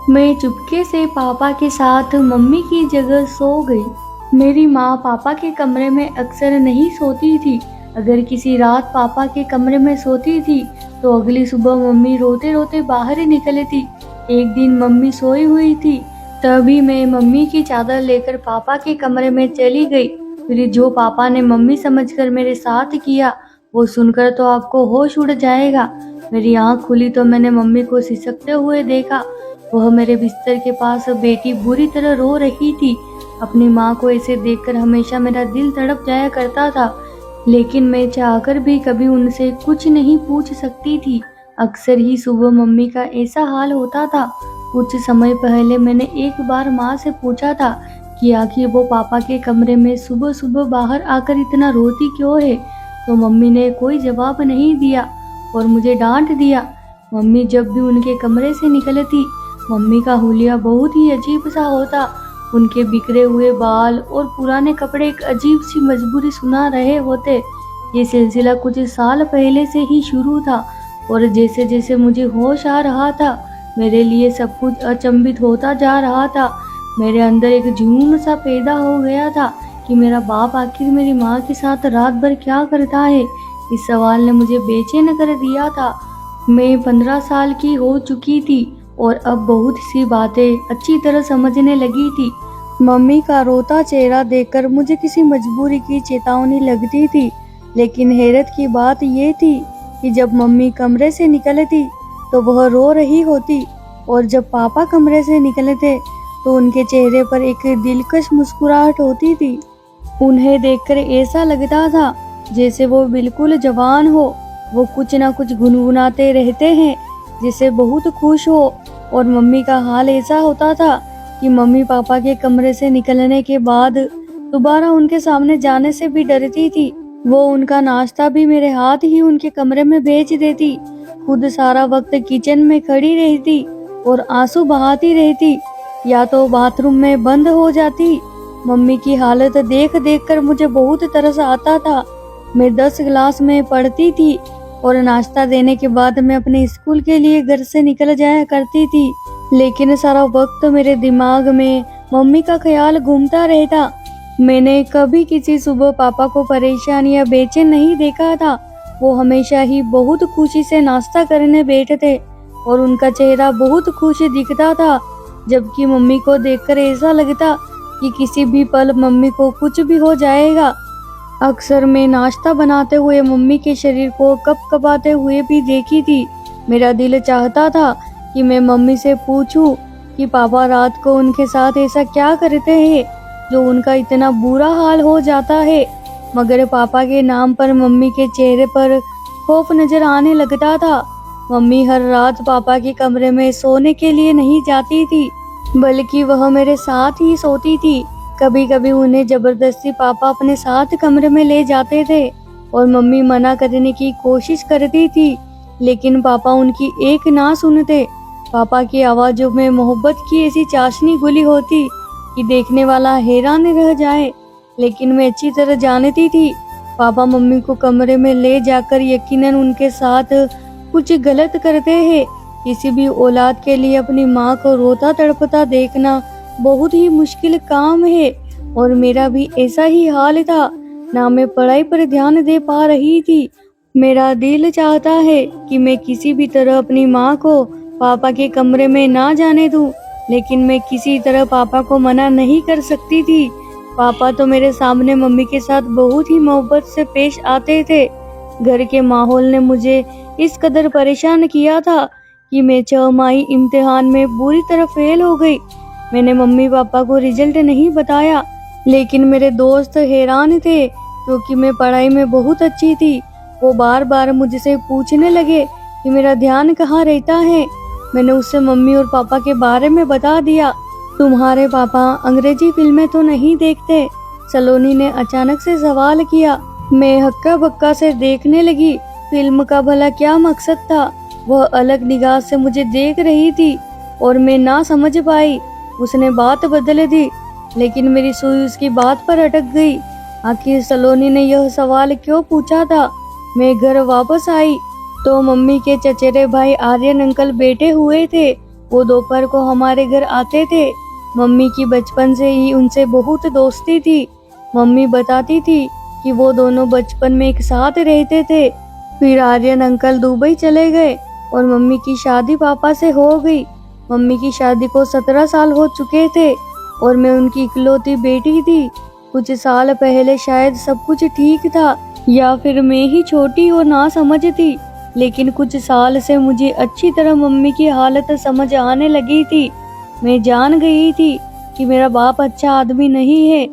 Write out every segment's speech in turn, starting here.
मैं चुपके से पापा के साथ मम्मी की जगह सो गई। मेरी माँ पापा के कमरे में अक्सर नहीं सोती थी। अगर किसी रात पापा के कमरे में सोती थी तो अगली सुबह मम्मी रोते रोते बाहर ही निकलती। एक दिन मम्मी सोई हुई थी, तभी मैं मम्मी की चादर लेकर पापा के कमरे में चली गई। फिर जो पापा ने मम्मी समझकर मेरे साथ किया वो सुनकर तो आपको होश उड़ जाएगा। मेरी आँख खुली तो मैंने मम्मी को सिसकते हुए देखा। वह मेरे बिस्तर के पास बेटी बुरी तरह रो रही थी। अपनी माँ को ऐसे देखकर हमेशा मेरा दिल तड़प जाया करता था, लेकिन मैं चाहकर भी कभी उनसे कुछ नहीं पूछ सकती थी। अक्सर ही सुबह मम्मी का ऐसा हाल होता था। कुछ समय पहले मैंने एक बार माँ से पूछा था कि आखिर वो पापा के कमरे में सुबह सुबह बाहर आकर इतना रोती क्यों है, तो मम्मी ने कोई जवाब नहीं दिया और मुझे डांट दिया। मम्मी जब भी उनके कमरे से निकलती, मम्मी का हुलिया बहुत ही अजीब सा होता। उनके बिखरे हुए बाल और पुराने कपड़े एक अजीब सी मजबूरी सुना रहे होते। ये सिलसिला कुछ साल पहले से ही शुरू था और जैसे जैसे मुझे होश आ रहा था, मेरे लिए सब कुछ अचंभित होता जा रहा था। मेरे अंदर एक जुनून सा पैदा हो गया था कि मेरा बाप आखिर मेरी माँ के साथ रात भर क्या करता है। इस सवाल ने मुझे बेचैन कर दिया था। मैं 15 साल की हो चुकी थी और अब बहुत सी बातें अच्छी तरह समझने लगी थी। मम्मी का रोता चेहरा देखकर मुझे किसी मजबूरी की चेतावनी लगती थी, लेकिन हैरत की बात ये थी कि जब मम्मी कमरे से निकलती तो वह रो रही होती और जब पापा कमरे से निकलते तो उनके चेहरे पर एक दिलकश मुस्कुराहट होती थी। उन्हें देखकर ऐसा लगता था जैसे वो बिल्कुल जवान हो। वो कुछ ना कुछ गुनगुनाते रहते हैं जिससे बहुत खुश हो। और मम्मी का हाल ऐसा होता था कि मम्मी पापा के कमरे से निकलने के बाद दोबारा उनके सामने जाने से भी डरती थी। वो उनका नाश्ता भी मेरे हाथ ही उनके कमरे में भेज देती, खुद सारा वक्त किचन में खड़ी रहती और आंसू बहाती रहती या तो बाथरूम में बंद हो जाती। मम्मी की हालत देख देख कर मुझे बहुत तरस आता था। मैं 10 क्लास में पढ़ती थी और नाश्ता देने के बाद मैं अपने स्कूल के लिए घर से निकल जाया करती थी, लेकिन सारा वक्त मेरे दिमाग में मम्मी का ख्याल घूमता रहता। मैंने कभी किसी सुबह पापा को परेशान या बेचैन नहीं देखा था। वो हमेशा ही बहुत खुशी से नाश्ता करने बैठते और उनका चेहरा बहुत खुश दिखता था, जबकि मम्मी को देखकर ऐसा लगता कि किसी भी पल मम्मी को कुछ भी हो जाएगा। अक्सर मैं नाश्ता बनाते हुए मम्मी के शरीर को कपकपाते हुए भी देखी थी। मेरा दिल चाहता था कि मैं मम्मी से पूछूं कि पापा रात को उनके साथ ऐसा क्या करते हैं जो उनका इतना बुरा हाल हो जाता है, मगर पापा के नाम पर मम्मी के चेहरे पर खौफ नजर आने लगता था। मम्मी हर रात पापा के कमरे में सोने के लिए नहीं जाती थी, बल्कि वह मेरे साथ ही सोती थी। कभी कभी उन्हें जबरदस्ती पापा अपने साथ कमरे में ले जाते थे और मम्मी मना करने की कोशिश करती थी, लेकिन पापा उनकी एक ना सुनते। पापा की आवाजों में मोहब्बत की ऐसी चाशनी घुली होती कि देखने वाला हैरान रह जाए, लेकिन मैं अच्छी तरह जानती थी पापा मम्मी को कमरे में ले जाकर यकीनन उनके साथ कुछ गलत करते हैं। किसी भी औलाद के लिए अपनी माँ को रोता तड़पता देखना बहुत ही मुश्किल काम है और मेरा भी ऐसा ही हाल था। ना मैं पढ़ाई पर ध्यान दे पा रही थी। मेरा दिल चाहता है कि मैं किसी भी तरह अपनी माँ को पापा के कमरे में ना जाने दूं, लेकिन मैं किसी तरह पापा को मना नहीं कर सकती थी। पापा तो मेरे सामने मम्मी के साथ बहुत ही मोहब्बत से पेश आते थे। घर के माहौल ने मुझे इस कदर परेशान किया था कि मैं 6 इम्तिहान में बुरी तरह फेल हो गई। मैंने मम्मी पापा को रिजल्ट नहीं बताया, लेकिन मेरे दोस्त हैरान थे क्योंकि मैं पढ़ाई में बहुत अच्छी थी। वो बार बार मुझसे पूछने लगे कि मेरा ध्यान कहाँ रहता है। मैंने उससे मम्मी और पापा के बारे में बता दिया। तुम्हारे पापा अंग्रेजी फिल्में तो नहीं देखते? सलोनी ने अचानक से सवाल किया। मैं हक्का बक्का से देखने लगी। फिल्म का भला क्या मकसद था? वह अलग निगाह से मुझे देख रही थी और मैं ना समझ पाई। उसने बात बदल दी, लेकिन मेरी सुई उसकी बात पर अटक गई। आखिर सलोनी ने यह सवाल क्यों पूछा था? मैं घर वापस आई तो मम्मी के चचेरे भाई आर्यन अंकल बैठे हुए थे वो दोपहर को हमारे घर आते थे। मम्मी की बचपन से ही उनसे बहुत दोस्ती थी। मम्मी बताती थी कि वो दोनों बचपन में एक साथ रहते थे। फिर आर्यन अंकल दुबई चले गए और मम्मी की शादी पापा से हो गई। मम्मी की शादी को 17 साल हो चुके थे और मैं उनकी इकलौती बेटी थी। कुछ साल पहले शायद सब कुछ ठीक था या फिर मैं ही छोटी और ना समझ थी, लेकिन कुछ साल से मुझे अच्छी तरह मम्मी की हालत समझ आने लगी थी। मैं जान गई थी कि मेरा बाप अच्छा आदमी नहीं है,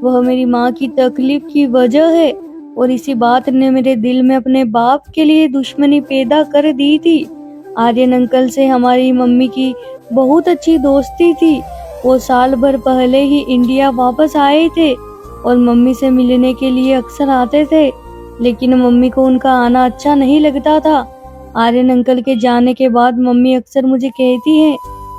वह मेरी माँ की तकलीफ की वजह है और इसी बात ने मेरे दिल में अपने बाप के लिए दुश्मनी पैदा कर दी थी। आर्यन अंकल से हमारी मम्मी की बहुत अच्छी दोस्ती थी। वो साल भर पहले ही इंडिया वापस आए थे और मम्मी से मिलने के लिए अक्सर आते थे, लेकिन मम्मी को उनका आना अच्छा नहीं लगता था। आर्यन अंकल के जाने के बाद मम्मी अक्सर मुझे कहती है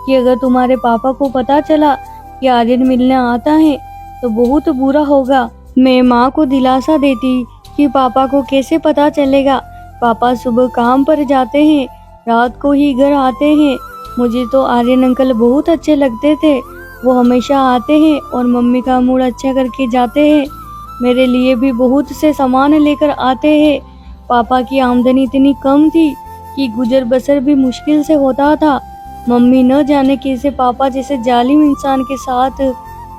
कि अगर तुम्हारे पापा को पता चला कि आर्यन मिलने आता है तो बहुत बुरा होगा। मैं माँ को दिलासा देती कि पापा को कैसे पता चलेगा, पापा सुबह काम पर जाते हैं, रात को ही घर आते हैं। मुझे तो आर्यन अंकल बहुत अच्छे लगते थे, वो हमेशा आते हैं और मम्मी का मूड अच्छा करके जाते हैं। मेरे लिए भी बहुत से सामान लेकर आते हैं। पापा की आमदनी इतनी कम थी कि गुजर बसर भी मुश्किल से होता था। मम्मी न जाने कैसे पापा जैसे जालिम इंसान के साथ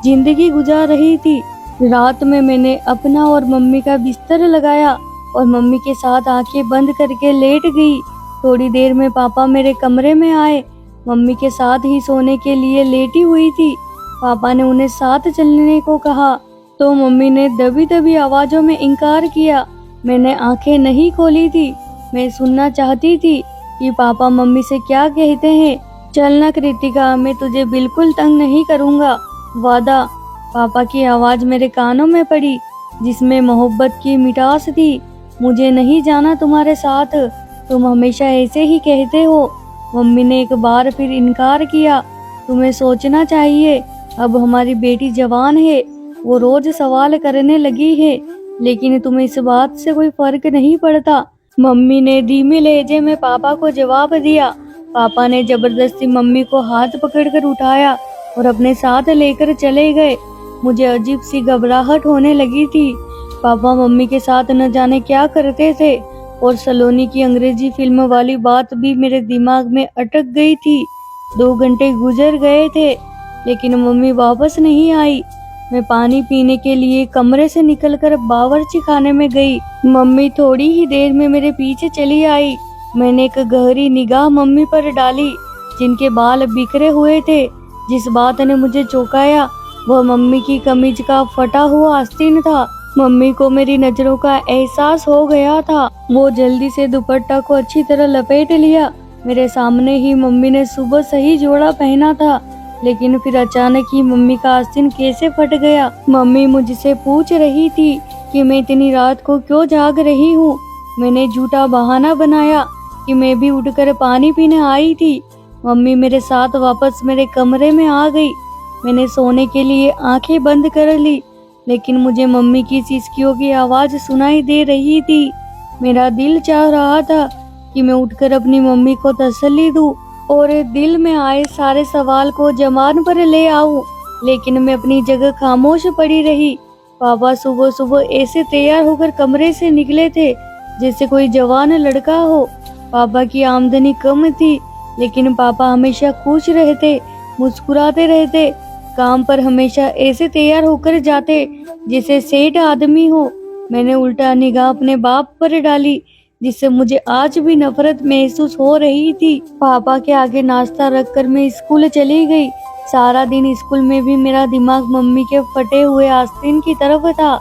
जिंदगी गुजार रही थी। रात में मैंने अपना और मम्मी का बिस्तर लगाया और मम्मी के साथ आंखें बंद करके लेट गई। थोड़ी देर में पापा मेरे कमरे में आए। मम्मी के साथ ही सोने के लिए लेटी हुई थी। पापा ने उन्हें साथ चलने को कहा तो मम्मी ने दबी दबी आवाजों में इनकार किया। मैंने आंखें नहीं खोली थी। मैं सुनना चाहती थी कि पापा मम्मी से क्या कहते हैं। चलना कृतिका, मैं तुझे बिल्कुल तंग नहीं करूँगा, वादा। पापा की आवाज मेरे कानों में पड़ी जिसमें मोहब्बत की मिठास थी। मुझे नहीं जाना तुम्हारे साथ, तुम हमेशा ऐसे ही कहते हो। मम्मी ने एक बार फिर इनकार किया। तुम्हें सोचना चाहिए, अब हमारी बेटी जवान है, वो रोज सवाल करने लगी है, लेकिन तुम्हें इस बात से कोई फर्क नहीं पड़ता। मम्मी ने धीमे लहजे में पापा को जवाब दिया। पापा ने जबरदस्ती मम्मी को हाथ पकड़कर उठाया और अपने साथ लेकर चले गए। मुझे अजीब सी घबराहट होने लगी थी। पापा मम्मी के साथ न जाने क्या करते थे और सलोनी की अंग्रेजी फिल्म वाली बात भी मेरे दिमाग में अटक गई थी। 2 घंटे गुजर गए थे लेकिन मम्मी वापस नहीं आई। मैं पानी पीने के लिए कमरे से निकलकर बावर्ची खाने में गई। मम्मी थोड़ी ही देर में मेरे पीछे चली आई। मैंने एक गहरी निगाह मम्मी पर डाली जिनके बाल बिखरे हुए थे। जिस बात ने मुझे चौंकाया वह मम्मी की कमीज का फटा हुआ आस्तीन था। मम्मी को मेरी नजरों का एहसास हो गया था। वो जल्दी से दुपट्टा को अच्छी तरह लपेट लिया। मेरे सामने ही मम्मी ने सुबह सही जोड़ा पहना था, लेकिन फिर अचानक ही मम्मी का आस्तीन कैसे फट गया। मम्मी मुझसे पूछ रही थी कि मैं इतनी रात को क्यों जाग रही हूँ। मैंने झूठा बहाना बनाया कि मैं भी उठकर पानी पीने आई थी। मम्मी मेरे साथ वापस मेरे कमरे में आ गई। मैंने सोने के लिए आंखें बंद कर ली, लेकिन मुझे मम्मी की सिसकियों की आवाज सुनाई दे रही थी। मेरा दिल चाह रहा था कि मैं उठकर अपनी मम्मी को तसल्ली दूं और दिल में आए सारे सवाल को जबान पर ले आऊं, लेकिन मैं अपनी जगह खामोश पड़ी रही। पापा सुबह सुबह ऐसे तैयार होकर कमरे से निकले थे जैसे कोई जवान लड़का हो। पापा की आमदनी कम थी, लेकिन पापा हमेशा खुश रहते, मुस्कुराते रहते। काम पर हमेशा ऐसे तैयार होकर जाते जैसे सेठ आदमी हो। मैंने उल्टा निगाह अपने बाप पर डाली जिससे मुझे आज भी नफरत महसूस हो रही थी। पापा के आगे नाश्ता रखकर मैं स्कूल चली गई। सारा दिन स्कूल में भी मेरा दिमाग मम्मी के फटे हुए आस्तीन की तरफ था।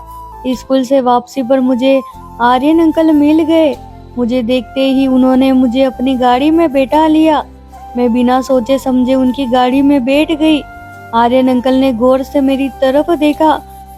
स्कूल से वापसी पर मुझे आर्यन अंकल मिल गए। मुझे देखते ही उन्होंने मुझे अपनी गाड़ी में बैठा लिया। मैं बिना सोचे समझे उनकी गाड़ी में बैठ गई। आर्यन अंकल ने गौर से मेरी तरफ देखा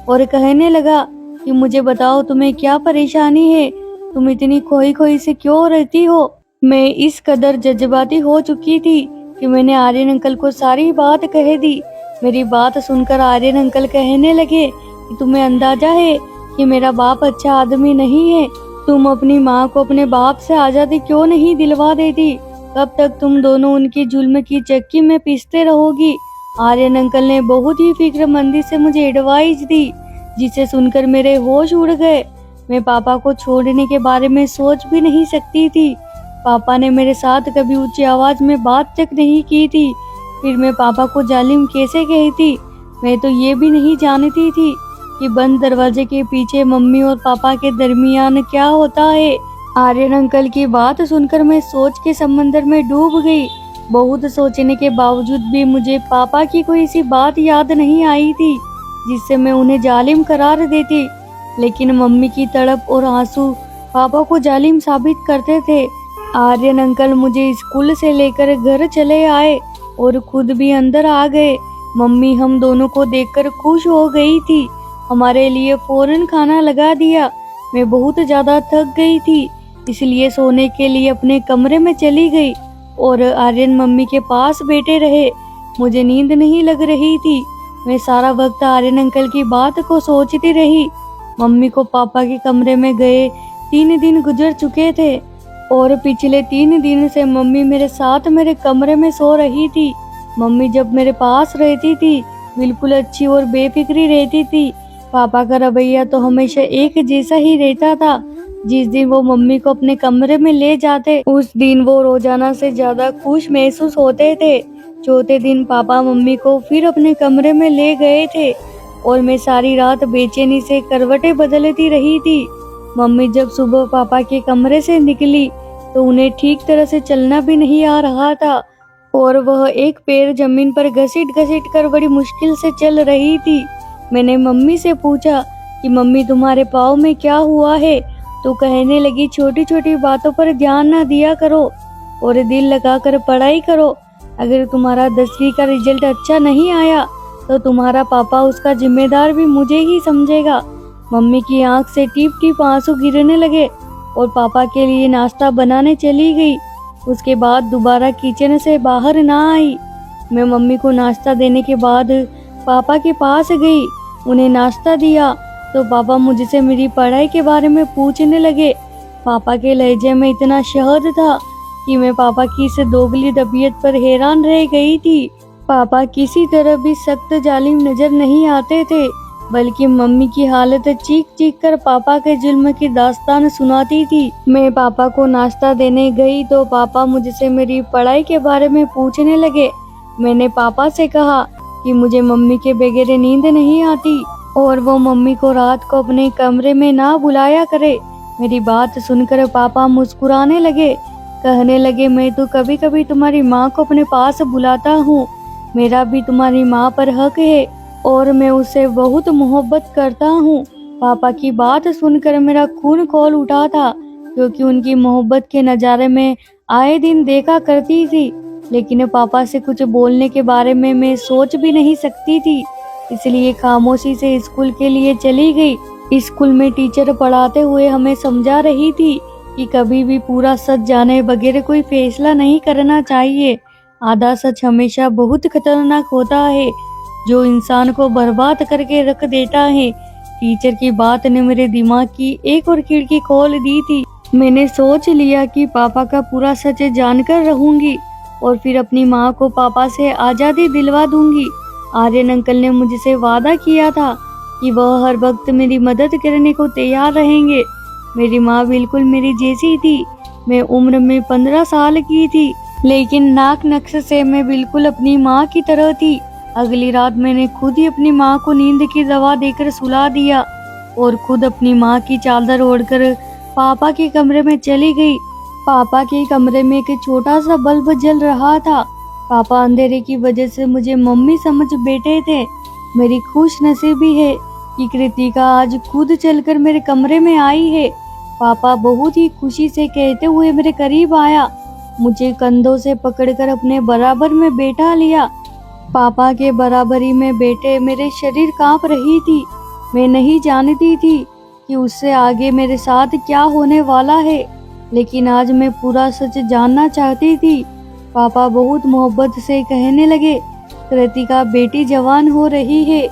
और कहने लगा कि मुझे बताओ तुम्हें क्या परेशानी है, तुम इतनी खोई खोई से क्यों रहती हो। मैं इस कदर जज्बाती हो चुकी थी कि मैंने आर्यन अंकल को सारी बात कह दी। मेरी बात सुनकर आर्यन अंकल कहने लगे कि तुम्हें अंदाजा है कि मेरा बाप अच्छा आदमी नहीं है। तुम अपनी माँ को अपने बाप से आजादी क्यों नहीं दिलवा देती कब तक तुम दोनों उनकी जुल्म की चक्की में पीसते रहोगी? आर्यन अंकल ने बहुत ही फिक्रमंदी से मुझे एडवाइस दी, जिसे सुनकर मेरे होश उड़ गए। मैं पापा को छोड़ने के बारे में सोच भी नहीं सकती थी। पापा ने मेरे साथ कभी ऊंची आवाज में बात तक नहीं की थी। फिर मैं पापा को जालिम कैसे कहती? मैं तो ये भी नहीं जानती थी कि बंद दरवाजे के पीछे मम्मी और पापा के दरमियान क्या होता है। आर्यन अंकल की बात सुनकर मैं सोच के समंदर में डूब गई। बहुत सोचने के बावजूद भी मुझे पापा की कोई सी बात याद नहीं आई थी जिससे मैं उन्हें जालिम करार देती। लेकिन मम्मी की तड़प और आंसू पापा को जालिम साबित करते थे। आर्यन अंकल मुझे स्कूल से लेकर घर चले आए और खुद भी अंदर आ गए। मम्मी हम दोनों को देखकर खुश हो गई थी। हमारे लिए फौरन खाना लगा दिया। मैं बहुत ज्यादा थक गई थी, इसलिए सोने के लिए अपने कमरे में चली गई और आर्यन मम्मी के पास बैठे रहे। मुझे नींद नहीं लग रही थी। मैं सारा वक्त आर्यन अंकल की बात को सोचती रही। मम्मी को पापा के कमरे में गए 3 दिन गुजर चुके थे और पिछले 3 दिन से मम्मी मेरे साथ मेरे कमरे में सो रही थी। मम्मी जब मेरे पास रहती थी बिल्कुल अच्छी और बेफिक्री रहती थी। पापा का रवैया तो हमेशा एक जैसा ही रहता था। जिस दिन वो मम्मी को अपने कमरे में ले जाते उस दिन वो रोजाना से ज्यादा खुश महसूस होते थे। चौथे दिन पापा मम्मी को फिर अपने कमरे में ले गए थे और मैं सारी रात बेचैनी से करवटें बदलती रही थी। मम्मी जब सुबह पापा के कमरे से निकली तो उन्हें ठीक तरह से चलना भी नहीं आ रहा था और वह एक पैर जमीन पर घसीट कर बड़ी मुश्किल से चल रही थी। मैंने मम्मी से पूछा कि मम्मी तुम्हारे पाँव में क्या हुआ है? तो कहने लगी छोटी छोटी बातों पर ध्यान ना दिया करो और दिल लगाकर पढ़ाई करो। अगर तुम्हारा 10वीं का रिजल्ट अच्छा नहीं आया तो तुम्हारा पापा उसका जिम्मेदार भी मुझे ही समझेगा। मम्मी की आंख से टीप टीप आंसू गिरने लगे और पापा के लिए नाश्ता बनाने चली गई। उसके बाद दोबारा किचन से बाहर ना आई। मैं मम्मी को नाश्ता देने के बाद पापा के पास गई, उन्हें नाश्ता दिया तो पापा मुझसे मेरी पढ़ाई के बारे में पूछने लगे। पापा के लहजे में इतना शहद था कि मैं पापा की इस दोगली तबीयत पर हैरान रह गई थी। पापा किसी तरह भी सख्त जालिम नजर नहीं आते थे, बल्कि मम्मी की हालत चीख चीख कर पापा के जुल्म की दास्तान सुनाती थी। मैं पापा को नाश्ता देने गई तो पापा मुझसे मेरी पढ़ाई के बारे में पूछने लगे। मैंने पापा से कहा कि मुझे मम्मी के बगैर नींद नहीं आती और वो मम्मी को रात को अपने कमरे में ना बुलाया करे। मेरी बात सुनकर पापा मुस्कुराने लगे, कहने लगे मैं तो कभी कभी तुम्हारी माँ को अपने पास बुलाता हूँ। मेरा भी तुम्हारी माँ पर हक है और मैं उससे बहुत मोहब्बत करता हूँ। पापा की बात सुनकर मेरा खून खौल उठा था, क्योंकि उनकी मोहब्बत के नज़ारे में आए दिन देखा करती थी। लेकिन पापा से कुछ बोलने के बारे में मैं सोच भी नहीं सकती थी, इसलिए खामोशी से स्कूल के लिए चली गई। स्कूल में टीचर पढ़ाते हुए हमें समझा रही थी कि कभी भी पूरा सच जाने बगैर कोई फैसला नहीं करना चाहिए। आधा सच हमेशा बहुत खतरनाक होता है, जो इंसान को बर्बाद करके रख देता है। टीचर की बात ने मेरे दिमाग की एक और खिड़की खोल दी थी। मैंने सोच लिया कि पापा का पूरा सच जानकर रहूंगी और फिर अपनी माँ को पापा से आज़ादी दिलवा दूंगी। आर्यन अंकल ने मुझसे वादा किया था कि वह हर वक्त मेरी मदद करने को तैयार रहेंगे। मेरी माँ बिल्कुल मेरी जैसी थी। मैं उम्र में 15 साल की थी, लेकिन नाक नक्श से मैं बिल्कुल अपनी माँ की तरह थी। अगली रात मैंने खुद ही अपनी माँ को नींद की दवा देकर सुला दिया और खुद अपनी माँ की चादर ओढ़कर पापा के कमरे में चली गई। पापा के कमरे में एक छोटा सा बल्ब जल रहा था। पापा अंधेरे की वजह से मुझे मम्मी समझ बैठे थे। मेरी खुश नसीबी है कि कृतिका आज खुद चलकर मेरे कमरे में आई है। पापा बहुत ही खुशी से कहते हुए मेरे करीब आया, मुझे कंधों से पकड़कर अपने बराबर में बैठा लिया। पापा के बराबरी में बैठे मेरे शरीर कांप रही थी। मैं नहीं जानती थी कि उससे आगे मेरे साथ क्या होने वाला है, लेकिन आज मैं पूरा सच जानना चाहती थी। पापा बहुत मोहब्बत से कहने लगे, कृतिका बेटी जवान हो रही है।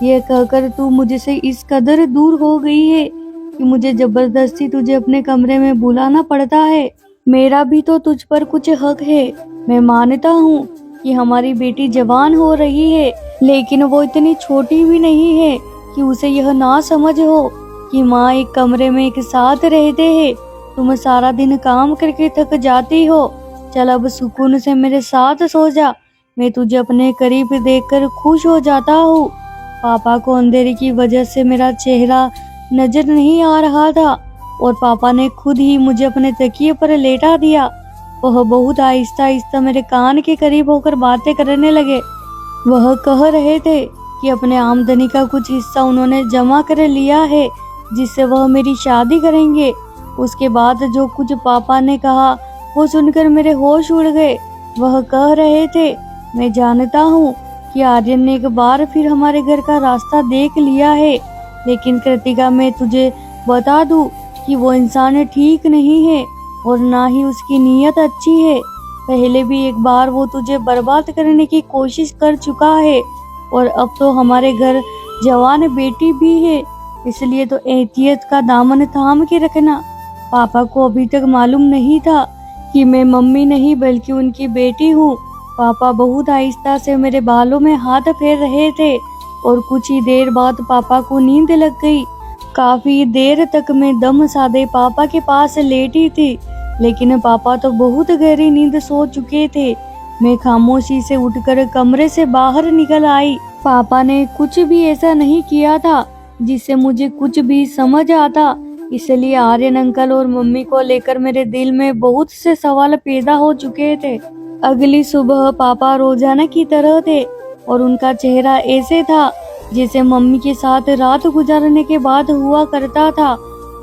यह कहकर तू मुझसे इस कदर दूर हो गई है कि मुझे जबरदस्ती तुझे अपने कमरे में बुलाना पड़ता है। मेरा भी तो तुझ पर कुछ हक है। मैं मानता हूँ कि हमारी बेटी जवान हो रही है, लेकिन वो इतनी छोटी भी नहीं है कि उसे यह ना समझ हो कि माँ एक कमरे में एक साथ रहते हैं। तुम सारा दिन काम करके थक जाती हो, चल अब सुकून से मेरे साथ सो जा। मैं तुझे अपने करीब देखकर खुश हो जाता हूँ। पापा को अंधेरे की वजह से मेरा चेहरा नजर नहीं आ रहा था और पापा ने खुद ही मुझे अपने तकिए पर लेटा दिया। वह बहुत आहिस्ता आहिस्ता मेरे कान के करीब होकर बातें करने लगे। वह कह रहे थे कि अपने आमदनी का कुछ हिस्सा उन्होंने जमा कर लिया है, जिससे वह मेरी शादी करेंगे। उसके बाद जो कुछ पापा ने कहा वो सुनकर मेरे होश उड़ गए। वह कह रहे थे, मैं जानता हूँ कि आर्यन ने एक बार फिर हमारे घर का रास्ता देख लिया है, लेकिन कृतिका मैं तुझे बता दूं कि वो इंसान ठीक नहीं है और ना ही उसकी नीयत अच्छी है। पहले भी एक बार वो तुझे बर्बाद करने की कोशिश कर चुका है और अब तो हमारे घर जवान बेटी भी है, इसलिए तो एहतियत का दामन थाम के रखना। पापा को अभी तक मालूम नहीं था कि मैं मम्मी नहीं बल्कि उनकी बेटी हूँ। पापा बहुत आहिस्ता से मेरे बालों में हाथ फेर रहे थे और कुछ ही देर बाद पापा को नींद लग गई। काफी देर तक मैं दम साधे पापा के पास लेटी थी, लेकिन पापा तो बहुत गहरी नींद सो चुके थे। मैं खामोशी से उठकर कमरे से बाहर निकल आई। पापा ने कुछ भी ऐसा नहीं किया था जिससे मुझे कुछ भी समझ आता, इसलिए आर्यन अंकल और मम्मी को लेकर मेरे दिल में बहुत से सवाल पैदा हो चुके थे। अगली सुबह पापा रोजाना की तरह थे और उनका चेहरा ऐसे था जैसे मम्मी के साथ रात गुजारने के बाद हुआ करता था।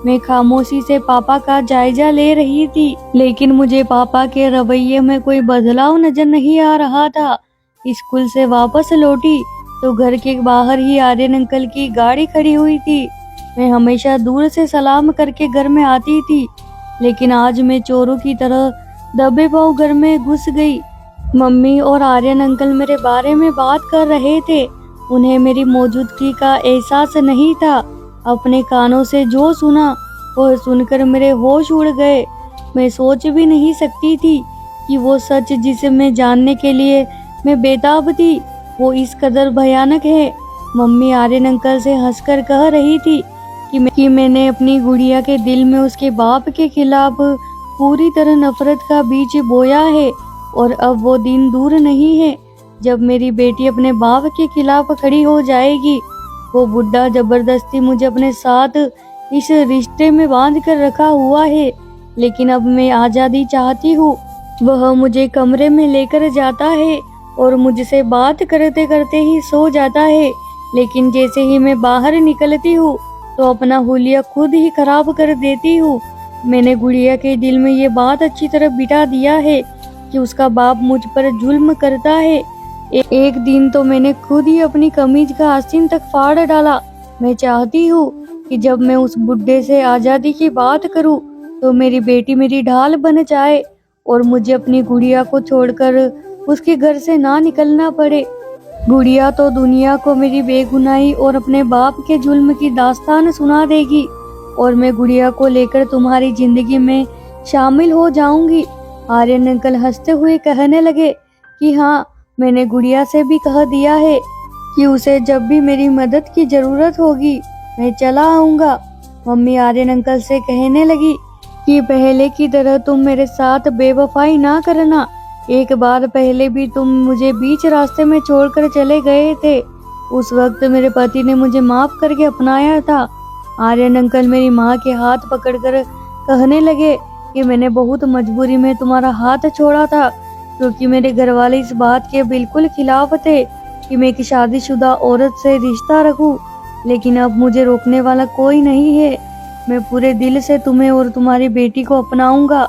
मैं खामोशी से पापा का जायजा ले रही थी, लेकिन मुझे पापा के रवैये में कोई बदलाव नजर नहीं आ रहा था। स्कूल से वापस लौटी तो घर के बाहर ही आर्यन अंकल की गाड़ी खड़ी हुई थी। मैं हमेशा दूर से सलाम करके घर में आती थी, लेकिन आज मैं चोरों की तरह दबे पांव घर में घुस गई। मम्मी और आर्यन अंकल मेरे बारे में बात कर रहे थे। उन्हें मेरी मौजूदगी का एहसास नहीं था। अपने कानों से जो सुना वह सुनकर मेरे होश उड़ गए। मैं सोच भी नहीं सकती थी कि वो सच जिसे मैं जानने के लिए मैं बेताब थी वो इस कदर भयानक है। मम्मी आर्यन अंकल से हंसकर कह रही थी कि मैंने अपनी गुड़िया के दिल में उसके बाप के खिलाफ पूरी तरह नफरत का बीज बोया है और अब वो दिन दूर नहीं है जब मेरी बेटी अपने बाप के खिलाफ खड़ी हो जाएगी। वो बुढ़ा जबरदस्ती मुझे अपने साथ इस रिश्ते में बांध कर रखा हुआ है, लेकिन अब मैं आजादी चाहती हूँ। वह मुझे कमरे में लेकर जाता है और मुझसे बात करते करते ही सो जाता है, लेकिन जैसे ही मैं बाहर निकलती हूँ तो अपना हुलिया खुद ही खराब कर देती हूँ। मैंने गुड़िया के दिल में ये बात अच्छी तरह बिठा दिया है कि उसका बाप मुझ पर जुल्म करता है। एक दिन तो मैंने खुद ही अपनी कमीज का आस्तीन तक फाड़ डाला। मैं चाहती हूँ कि जब मैं उस बुड्ढे से आजादी की बात करूँ तो मेरी बेटी मेरी ढाल बन जाए और मुझे अपनी गुड़िया को छोड़कर उसके घर से ना निकलना पड़े। गुड़िया तो दुनिया को मेरी बेगुनाही और अपने बाप के जुल्म की दास्तान सुना देगी और मैं गुड़िया को लेकर तुम्हारी जिंदगी में शामिल हो जाऊंगी। आर्यन अंकल हंसते हुए कहने लगे कि हाँ, मैंने गुड़िया से भी कह दिया है कि उसे जब भी मेरी मदद की जरूरत होगी मैं चला आऊंगा। मम्मी आर्यन अंकल से कहने लगी कि पहले की तरह तुम मेरे साथ बेवफाई ना करना। एक बार पहले भी तुम मुझे बीच रास्ते में छोड़कर चले गए थे। उस वक्त मेरे पति ने मुझे माफ करके अपनाया था। आर्यन अंकल मेरी माँ के हाथ पकड़कर कहने लगे कि मैंने बहुत मजबूरी में तुम्हारा हाथ छोड़ा था, क्योंकि मेरे घर वाले इस बात के बिल्कुल खिलाफ थे कि मैं एक शादीशुदा औरत से रिश्ता रखूं, लेकिन अब मुझे रोकने वाला कोई नहीं है। मैं पूरे दिल से तुम्हें और तुम्हारी बेटी को अपनाऊंगा।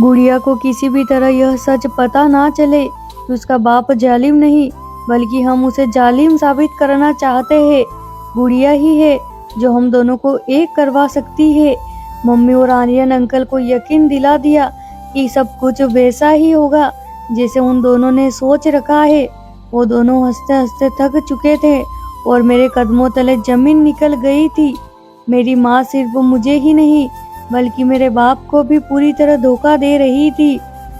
गुड़िया को किसी भी तरह यह सच पता ना चले कि उसका बाप जालिम नहीं बल्कि हम उसे जालिम साबित करना चाहते हैं। गुड़िया ही है जो हम दोनों को एक करवा सकती है। मम्मी और आर्यन अंकल को यकीन दिला दिया कि सब कुछ वैसा ही होगा जैसे उन दोनों ने सोच रखा है। वो दोनों हंसते हंसते थक चुके थे और मेरे कदमों तले जमीन निकल गई थी। मेरी माँ सिर्फ मुझे ही नहीं बल्कि मेरे बाप को भी पूरी तरह धोखा दे रही थी।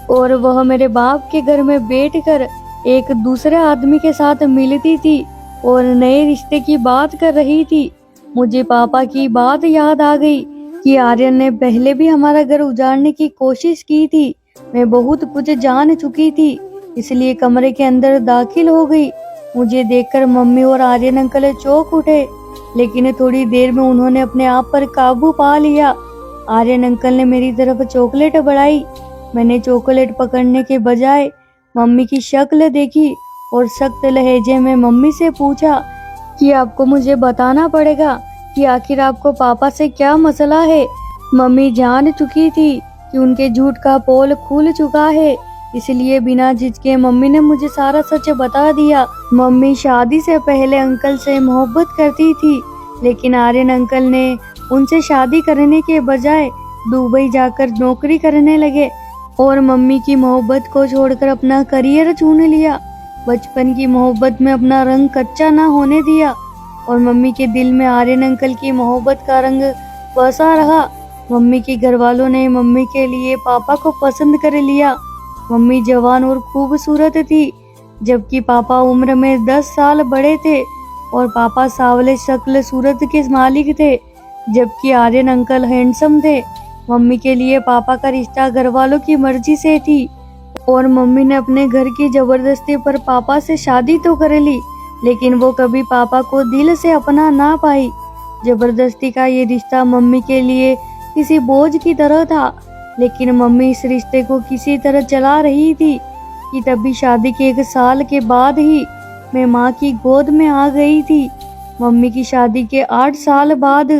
और वह मेरे बाप के घर में बैठकर एक दूसरे आदमी के साथ मिलती थी और नए रिश्ते की बात कर रही थी। मुझे पापा की बात याद आ गई कि आर्यन ने पहले भी हमारा घर उजाड़ने की कोशिश की थी। मैं बहुत कुछ जान चुकी थी, इसलिए कमरे के अंदर दाखिल हो गई। मुझे देखकर मम्मी और आर्यन अंकल चौंक उठे, लेकिन थोड़ी देर में उन्होंने अपने आप पर काबू पा लिया। आर्यन अंकल ने मेरी तरफ चॉकलेट बढ़ाई। मैंने चॉकलेट पकड़ने के बजाय मम्मी की शक्ल देखी और सख्त लहजे में मम्मी से पूछा कि आपको मुझे बताना पड़ेगा कि आखिर आपको पापा से क्या मसला है। मम्मी जान चुकी थी कि उनके झूठ का पोल खुल चुका है, इसलिए बिना झिझके मम्मी ने मुझे सारा सच बता दिया। मम्मी शादी से पहले अंकल से मोहब्बत करती थी, लेकिन आर्यन अंकल ने उनसे शादी करने के बजाय दुबई जाकर नौकरी करने लगे और मम्मी की मोहब्बत को छोड़कर अपना करियर चुन लिया। बचपन की मोहब्बत में अपना रंग कच्चा ना होने दिया और मम्मी के दिल में आर्यन अंकल की मोहब्बत का रंग बसा रहा। मम्मी के घर वालों ने मम्मी के लिए पापा को पसंद कर लिया। मम्मी जवान और खूबसूरत थी, जबकि पापा उम्र में 10 साल बड़े थे और पापा सावले शक्ल सूरत के मालिक थे, जबकि आर्यन अंकल हैंडसम थे। मम्मी के लिए पापा का रिश्ता घर वालों की मर्जी से थी और मम्मी ने अपने घर की जबरदस्ती पर पापा से शादी तो कर ली, लेकिन वो कभी पापा को दिल से अपना ना पाई। जबरदस्ती का ये रिश्ता मम्मी के लिए किसी बोझ की तरह था, लेकिन मम्मी इस रिश्ते को किसी तरह चला रही थी कि तभी शादी के 1 साल के बाद ही मैं माँ की गोद में आ गई थी। मम्मी की शादी के 8 साल बाद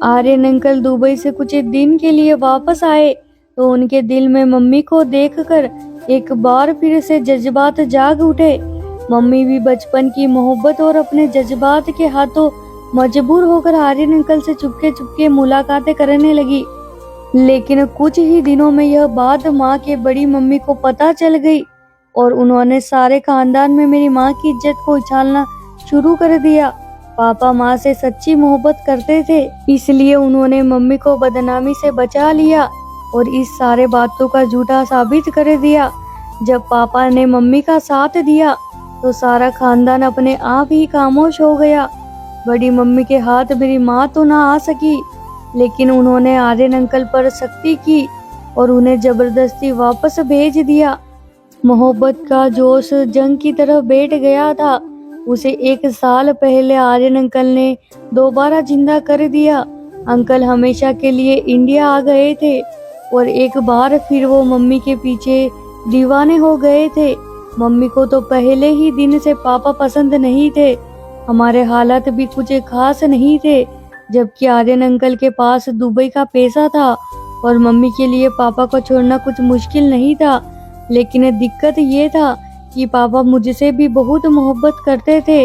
आर्यन अंकल दुबई से कुछ दिन के लिए वापस आए, तो उनके दिल में मम्मी को देखकर एक बार फिर से जज्बात जाग उठे। मम्मी भी बचपन की मोहब्बत और अपने जज्बात के हाथों मजबूर होकर आर्यन अंकल से चुपके चुपके मुलाकातें करने लगी। लेकिन कुछ ही दिनों में यह बात माँ के बड़ी मम्मी को पता चल गई और उन्होंने सारे खानदान में मेरी माँ की इज्जत को उछालना शुरू कर दिया। पापा माँ से सच्ची मोहब्बत करते थे, इसलिए उन्होंने मम्मी को बदनामी से बचा लिया और इस सारे बातों का झूठा साबित कर दिया। जब पापा ने मम्मी का साथ दिया तो सारा खानदान अपने आप ही खामोश हो गया। बड़ी मम्मी के हाथ मेरी माँ तो ना आ सकी, लेकिन उन्होंने आर्यन अंकल पर सख्ती की और उन्हें जबरदस्ती वापस भेज दिया। मोहब्बत का जोश जंग की तरह बैठ गया था। उसे 1 साल पहले आर्यन अंकल ने दोबारा जिंदा कर दिया। अंकल हमेशा के लिए इंडिया आ गए थे और एक बार फिर वो मम्मी के पीछे दीवाने हो गए थे। मम्मी को तो पहले ही दिन से पापा पसंद नहीं थे। हमारे हालात भी कुछ खास नहीं थे, जबकि आर्यन अंकल के पास दुबई का पैसा था और मम्मी के लिए पापा को छोड़ना कुछ मुश्किल नहीं था। लेकिन दिक्कत ये था कि पापा मुझसे भी बहुत मोहब्बत करते थे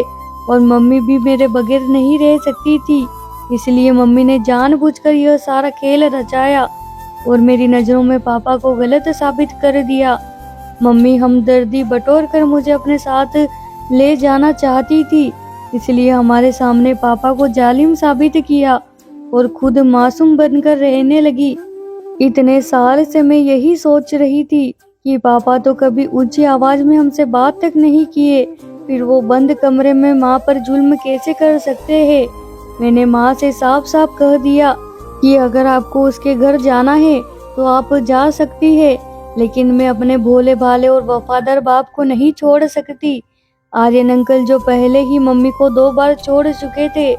और मम्मी भी मेरे बगैर नहीं रह सकती थी। इसलिए मम्मी ने जानबूझकर यह सारा खेल रचाया और मेरी नज़रों में पापा को गलत साबित कर दिया। मम्मी हमदर्दी बटोर कर मुझे अपने साथ ले जाना चाहती थी, इसलिए हमारे सामने पापा को जालिम साबित किया और खुद मासूम बनकर रहने लगी। इतने साल से मैं यही सोच रही थी कि पापा तो कभी ऊंची आवाज में हमसे बात तक नहीं किए, फिर वो बंद कमरे में माँ पर जुल्म कैसे कर सकते हैं। मैंने माँ से साफ साफ कह दिया कि अगर आपको उसके घर जाना है तो आप जा सकती है, लेकिन मैं अपने भोले भाले और वफादार बाप को नहीं छोड़ सकती। आर्यन अंकल जो पहले ही मम्मी को 2 बार छोड़ चुके थे,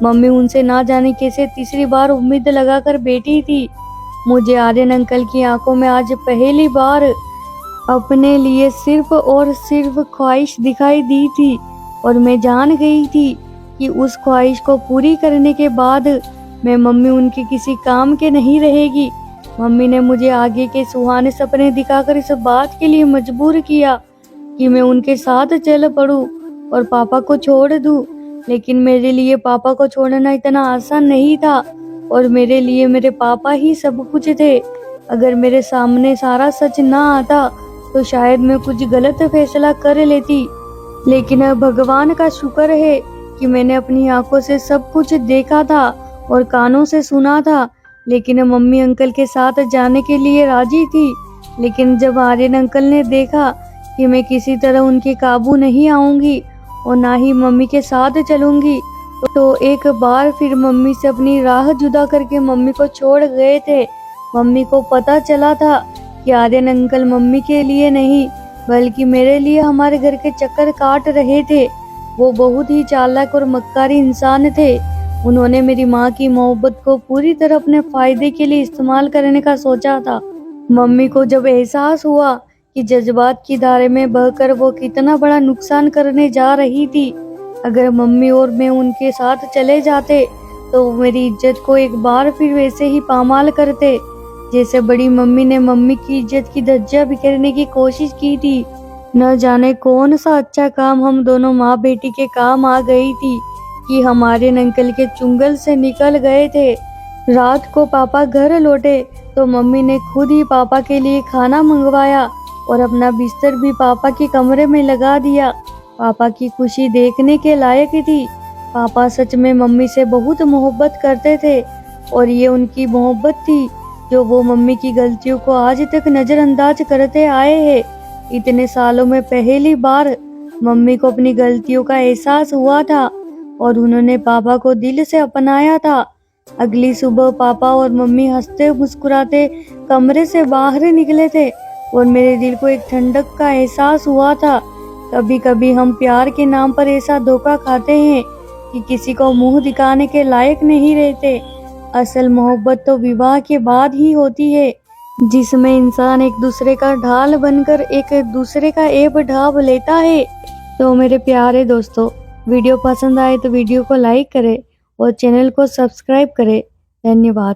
मम्मी उनसे ना जाने कैसे तीसरी बार उम्मीद लगाकर बैठी थी। मुझे आर्यन अंकल की आंखों में आज पहली बार अपने लिए सिर्फ और सिर्फ ख्वाहिश दिखाई दी थी और मैं जान गई थी कि उस ख्वाहिश को पूरी करने के बाद मैं मम्मी उनके किसी काम के नहीं रहेगी। मम्मी ने मुझे आगे के सुहाने सपने दिखाकर इस बात के लिए मजबूर किया कि मैं उनके साथ चल पड़ूं और पापा को छोड़ दूं, लेकिन मेरे लिए पापा को छोड़ना इतना आसान नहीं था और मेरे लिए मेरे पापा ही सब कुछ थे। अगर मेरे सामने सारा सच ना आता तो शायद मैं कुछ गलत फैसला कर लेती, लेकिन अब भगवान का शुक्र है कि मैंने अपनी आंखों से सब कुछ देखा था और कानों से सुना था। लेकिन मम्मी अंकल के साथ जाने के लिए राजी थी। लेकिन जब आर्यन अंकल ने देखा कि मैं किसी तरह उनके काबू नहीं आऊंगी और ना ही मम्मी के साथ चलूंगी, तो एक बार फिर मम्मी से अपनी राह जुदा करके मम्मी को छोड़ गए थे। मम्मी को पता चला था कि आर्यन अंकल मम्मी के लिए नहीं बल्कि मेरे लिए हमारे घर के चक्कर काट रहे थे। वो बहुत ही चालाक और मक्कारी इंसान थे। उन्होंने मेरी माँ की मोहब्बत को पूरी तरह अपने फायदे के लिए इस्तेमाल करने का सोचा था। मम्मी को जब एहसास हुआ कि जज्बात की धारे में बहकर वो कितना बड़ा नुकसान करने जा रही थी, अगर मम्मी और मैं उनके साथ चले जाते तो वो मेरी इज्जत को एक बार फिर वैसे ही पामाल करते जैसे बड़ी मम्मी ने मम्मी की इज्जत की धज्जियां बिखेरने की कोशिश की थी। न जाने कौन सा अच्छा काम हम दोनों माँ बेटी के काम आ गई थी कि हमारे अंकल के चुंगल से निकल गए थे। रात को पापा घर लौटे तो मम्मी ने खुद ही पापा के लिए खाना मंगवाया और अपना बिस्तर भी पापा के कमरे में लगा दिया। पापा की खुशी देखने के लायक थी। पापा सच में मम्मी से बहुत मोहब्बत करते थे और ये उनकी मोहब्बत थी जो वो मम्मी की गलतियों को आज तक नजरअंदाज करते आए हैं। इतने सालों में पहली बार मम्मी को अपनी गलतियों का एहसास हुआ था और उन्होंने पापा को दिल से अपनाया था। अगली सुबह पापा और मम्मी हंसते मुस्कुराते कमरे से बाहर निकले थे और मेरे दिल को एक ठंडक का एहसास हुआ था। कभी कभी हम प्यार के नाम पर ऐसा धोखा खाते हैं कि किसी को मुंह दिखाने के लायक नहीं रहते। असल मोहब्बत तो विवाह के बाद ही होती है, जिसमें इंसान एक दूसरे का ढाल बनकर एक दूसरे का ऐब ढांप लेता है। तो मेरे प्यारे दोस्तों, वीडियो पसंद आए तो वीडियो को लाइक करें और चैनल को सब्सक्राइब करें। धन्यवाद।